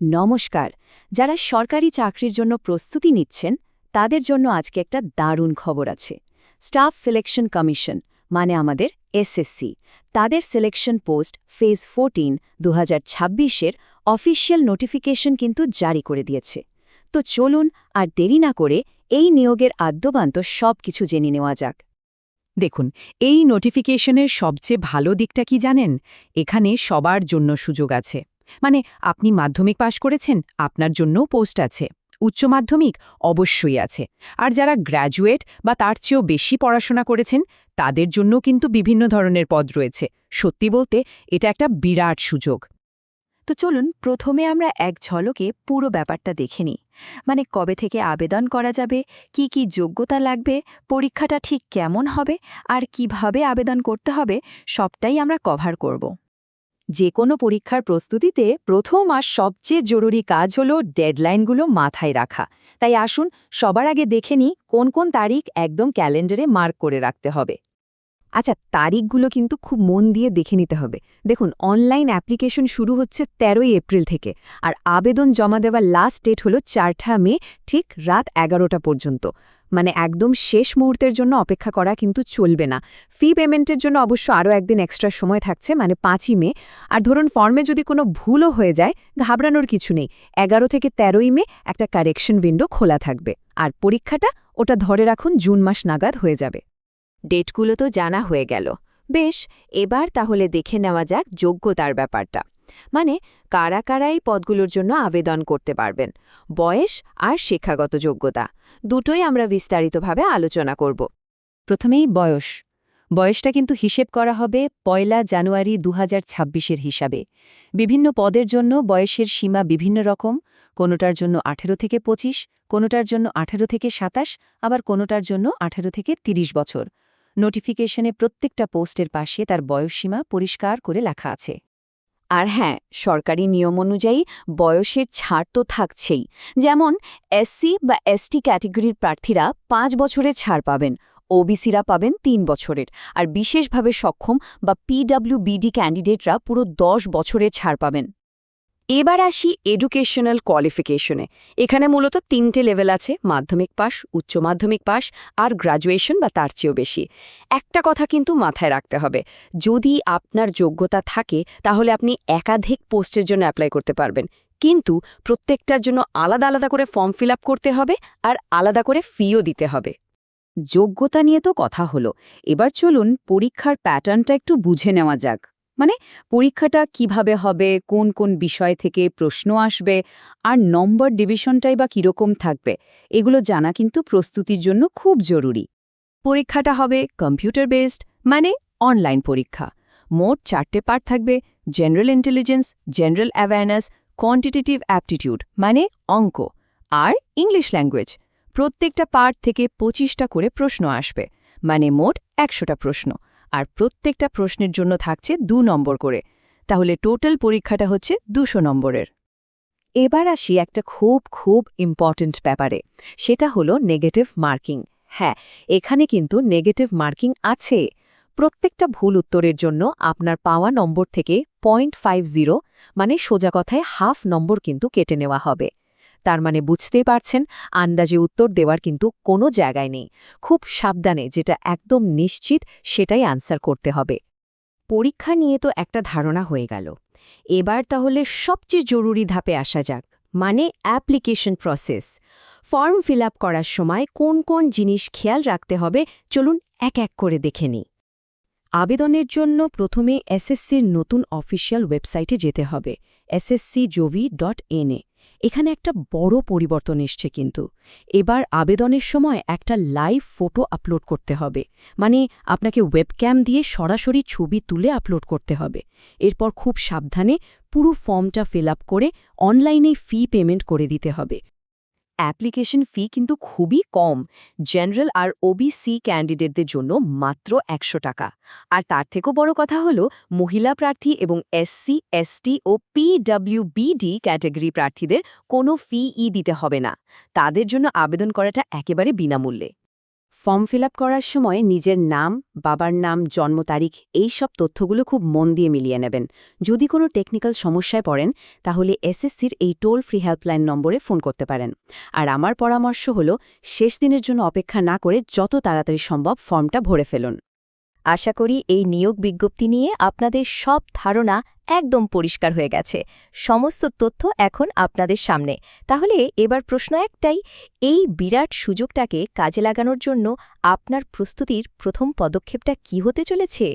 নমস্কার। যারা সরকারি চাকরির জন্য প্রস্তুতি নিচ্ছেন তাদের জন্য আজকে একটা দারুণ খবর আছে। স্টাফ সিলেকশন কমিশন মানে আমাদের এসএসসি তাদের সিলেকশন পোস্ট ফেজ 14 2026-এর অফিসিয়াল নোটিফিকেশন কিন্তু জারি করে দিয়েছে। তো চলুন আর দেরি না করে এই নিয়োগের আদ্যোপান্ত সবকিছু জেনে নেওয়া যাক। দেখুন, এই নোটিফিকেশনের সবচেয়ে ভালো দিকটা কি জানেন? এখানে সবার জন্য সুযোগ আছে। মানে আপনি মাধ্যমিক পাশ করেছেন, আপনার জন্যও পোস্ট আছে। উচ্চ মাধ্যমিক অবশ্যই আছে। আর যারা গ্র্যাজুয়েট বা তার চেয়েও বেশি পড়াশোনা করেছেন, তাদের জন্য কিন্তু বিভিন্ন ধরনের পদ রয়েছে। সত্যি বলতে এটা একটা বিরাট সুযোগ। তো চলুন প্রথমে আমরা এক ঝলকে পুরো ব্যাপারটা দেখে নিই। মানে কবে থেকে আবেদন করা যাবে, কি কি যোগ্যতা লাগবে, পরীক্ষাটা ঠিক কেমন হবে আর কিভাবে আবেদন করতে হবে, সবটাই আমরা কভার করব। যে কোনো পরীক্ষার প্রস্তুতিতে প্রথম আর সবচেয়ে জরুরি কাজ হল ডেডলাইনগুলো মাথায় রাখা। তাই আসুন সবার আগে দেখে নিই কোন কোন তারিখ একদম ক্যালেন্ডারে মার্ক করে রাখতে হবে। আচ্ছা, তারিখগুলো কিন্তু খুব মন দিয়ে দেখে নিতে হবে। দেখুন, অনলাইন অ্যাপ্লিকেশন শুরু হচ্ছে 13ই এপ্রিল থেকে, আর আবেদন জমা দেওয়ার লাস্ট ডেট হলো 4 মে, ঠিক রাত 11টা পর্যন্ত। মানে একদম শেষ মুহূর্তের জন্য অপেক্ষা করা কিন্তু চলবে না। ফি পেমেন্টের জন্য অবশ্য আরও একদিন এক্সট্রা সময় থাকছে, মানে 5ই মে। আর ধরুন ফর্মে যদি কোনো ভুলও হয়ে যায়, ঘাবড়ানোর কিছু নেই। 11 থেকে 13ই মে একটা কারেকশন উইন্ডো খোলা থাকবে। আর পরীক্ষাটা ওটা ধরে রাখুন জুন মাস নাগাদ হয়ে যাবে। ডেটগুলো তো জানা হয়ে গেল। বেশ, এবার তাহলে দেখে নেওয়া যাক যোগ্যতার ব্যাপারটা। মানে কারা কারা এই পদগুলোর জন্য আবেদন করতে পারবেন। বয়স আর শিক্ষাগত যোগ্যতা দুটোই আমরা বিস্তারিতভাবে আলোচনা করব। প্রথমেই বয়স। বয়সটা কিন্তু হিসেব করা হবে 1 জানুয়ারি 2026-এর হিসাবে। বিভিন্ন পদের জন্য বয়সের সীমা বিভিন্ন রকম। কোনোটার জন্য 18 থেকে 25, কোনোটার জন্য 18 থেকে 27, আবার কোনোটার জন্য 18 থেকে 30 বছর। নোটিফিকেশনে প্রত্যেকটা পোস্টের পাশে তার বয়সসীমা পরিষ্কার করে লেখা আছে। আর হ্যাঁ, সরকারি নিয়ম অনুযায়ী বয়সের ছাড় তো থাকছেই। যেমন এসসি বা এসটি ক্যাটেগরির প্রার্থীরা 5 বছরের ছাড় পাবেন, ওবিসিরা পাবেন 3 বছরের, আর বিশেষভাবে সক্ষম বা পিডব্লিউবিডি ক্যান্ডিডেটরা পুরো 10 বছরের ছাড় পাবেন। এবার আসি এডুকেশনাল কোয়ালিফিকেশনে। এখানে মূলত 3টে লেভেল আছে: মাধ্যমিক পাস, উচ্চ মাধ্যমিক পাস আর গ্র্যাজুয়েশন বা তার চেয়েও বেশি। একটা কথা কিন্তু মাথায় রাখতে হবে, যদি আপনার যোগ্যতা থাকে তাহলে আপনি একাধিক পোস্টের জন্য অ্যাপ্লাই করতে পারবেন, কিন্তু প্রত্যেকটার জন্য আলাদা আলাদা করে ফর্ম ফিল আপ করতে হবে আর আলাদা করে ফিও দিতে হবে। যোগ্যতা নিয়ে তো কথা হলো, এবার চলুন পরীক্ষার প্যাটার্নটা একটু বুঝে নেওয়া যাক। মানে পরীক্ষাটা কিভাবে হবে, কোন কোন বিষয় থেকে প্রশ্ন আসবে, আর নম্বর ডিভিশনটাই বা কীরকম থাকবে, এগুলো জানা কিন্তু প্রস্তুতির জন্য খুব জরুরি। পরীক্ষাটা হবে কম্পিউটার বেসড, মানে অনলাইন পরীক্ষা। মোট 4টে পার্ট থাকবে: general intelligence, general awareness, quantitative aptitude মানে অঙ্ক, আর ইংলিশ ল্যাঙ্গুয়েজ। প্রত্যেকটা পার্ট থেকে 25টা করে প্রশ্ন আসবে, মানে মোট 100টা প্রশ্ন। আর প্রত্যেকটা প্রশ্নের জন্য থাকছে 2 নম্বর করে। তাহলে টোটাল পরীক্ষাটা হচ্ছে 200 নম্বরের। এবার আসি একটা খুব খুব ইম্পর্ট্যান্ট ব্যাপারে, সেটা হলো নেগেটিভ মার্কিং। হ্যাঁ, এখানে কিন্তু নেগেটিভ মার্কিং আছে। প্রত্যেকটা ভুল উত্তরের জন্য আপনার পাওয়া নম্বর থেকে 0.50, মানে সোজা কথায় হাফ নম্বর কিন্তু কেটে নেওয়া হবে। তার মানে বুঝতেই পারছেন, আন্দাজে উত্তর দেওয়ার কিন্তু কোনো জায়গায় নেই। খুব সাবধানে যেটা একদম নিশ্চিত সেটাই আনসার করতে হবে। পরীক্ষা নিয়ে তো একটা ধারণা হয়ে গেল। এবার তাহলে সবচেয়ে জরুরি ধাপে আসা যাক, মানে application process. Form fill up করার সময় কোন কোন জিনিস খেয়াল রাখতে হবে, চলুন এক এক করে দেখে নিই। আবেদনের জন্য প্রথমে এসএসসির নতুন অফিসিয়াল ওয়েবসাইটে যেতে হবে, sscjovi.in। এখানে একটা বড় পরিবর্তন এসছে কিন্তু। এবার আবেদনের সময় একটা লাইভ ফটো আপলোড করতে হবে, মানে আপনাকে ওয়েবক্যাম দিয়ে সরাসরি ছবি তুলে আপলোড করতে হবে। এরপর খুব সাবধানে পুরো ফর্মটা ফিল আপ করে অনলাইনে ফি পেমেন্ট করে দিতে হবে। অ্যাপ্লিকেশন ফি কিন্তু খুবই কম। জেনারেল আর ওবিসি ক্যান্ডিডেটদের জন্য মাত্র 100 টাকা। আর তার থেকেও বড় কথা হলো, মহিলা প্রার্থী এবং এসসি, এসটি ও পিডব্লিউবিডি ক্যাটাগরি প্রার্থীদের কোনো ফি দিতে হবে না। তাদের জন্য আবেদন করাটা একেবারে বিনামূল্যে। ফর্ম ফিল আপ করার সময় নিজের নাম, বাবার নাম, জন্ম তারিখ এই সব তথ্যগুলো খুব মন দিয়ে মিলিয়ে নেবেন। যদি কোনো টেকনিক্যাল সমস্যায় পড়েন তাহলে এসএসসির এই টোল ফ্রি হেল্পলাইন নম্বরে ফোন করতে পারেন। আর আমার পরামর্শ হলো শেষ দিনের জন্য অপেক্ষা না করে যত তাড়াতাড়ি সম্ভব ফর্মটা ভরে ফেলুন। আশা করি এই নিয়োগ বিজ্ঞপ্তি নিয়ে আপনাদের সব ধারণা একদম পরিষ্কার হয়ে গেছে। সমস্ত তথ্য এখন আপনাদের সামনে। তাহলে এবার প্রশ্ন একটাই, এই বিরাট সুযোগটাকে কাজে লাগানোর জন্য আপনার প্রস্তুতির প্রথম পদক্ষেপটা কী হতে চলেছে?